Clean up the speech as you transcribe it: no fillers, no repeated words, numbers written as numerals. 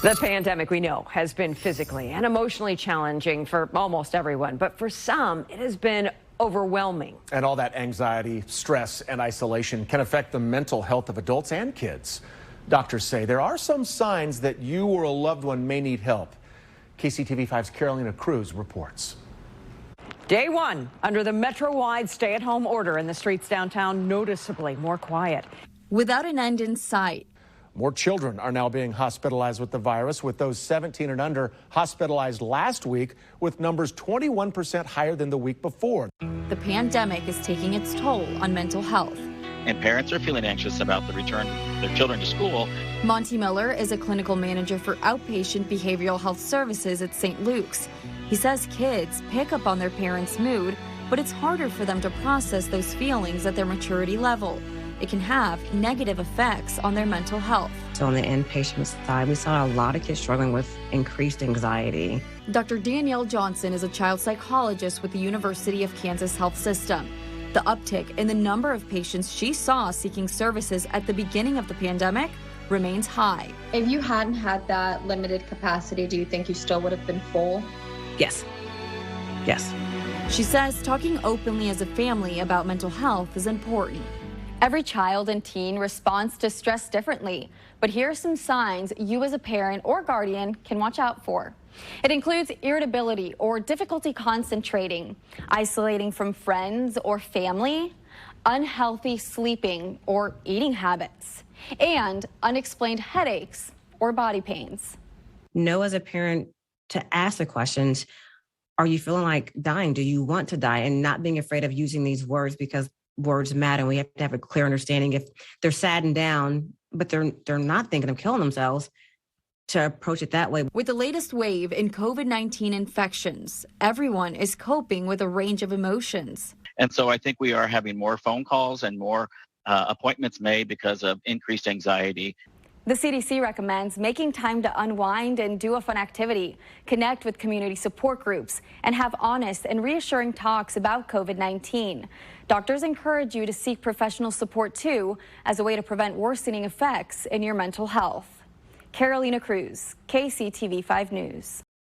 The pandemic, we know, has been physically and emotionally challenging for almost everyone, but for some, it has been overwhelming. And all that anxiety, stress, and isolation can affect the mental health of adults and kids. Doctors say there are some signs that you or a loved one may need help. KCTV 5's Carolina Cruz reports. Day one under the metro-wide stay-at-home order, in the streets downtown noticeably more quiet. Without an end in sight. More children are now being hospitalized with the virus, with those 17 and under hospitalized last week, with numbers 21% higher than the week before. The pandemic is taking its toll on mental health. And parents are feeling anxious about the return of their children to school. Monty Miller is a clinical manager for outpatient behavioral health services at St. Luke's. He says kids pick up on their parents' mood, but it's harder for them to process those feelings at their maturity level. It can have negative effects on their mental health. So on the inpatient side, we saw a lot of kids struggling with increased anxiety. Dr. Danielle Johnson is a child psychologist with the University of Kansas Health System. The uptick in the number of patients she saw seeking services at the beginning of the pandemic remains high. If you hadn't had that limited capacity, do you think you still would have been full? Yes. Yes. She says talking openly as a family about mental health is important. Every child and teen responds to stress differently, but here are some signs you as a parent or guardian can watch out for. It includes irritability or difficulty concentrating, isolating from friends or family, unhealthy sleeping or eating habits, and unexplained headaches or body pains. Know as a parent to ask the questions, are you feeling like dying? Do you want to die? And not being afraid of using these words, because words matter, and we have to have a clear understanding. If they're sad and down, but they're not thinking of killing themselves, to approach it that way. With the latest wave in COVID-19 infections, everyone is coping with a range of emotions. And so I think we are having more phone calls and more appointments made because of increased anxiety. The CDC recommends making time to unwind and do a fun activity, connect with community support groups, and have honest and reassuring talks about COVID-19. Doctors encourage you to seek professional support too, as a way to prevent worsening effects in your mental health. Carolina Cruz, KCTV 5 News.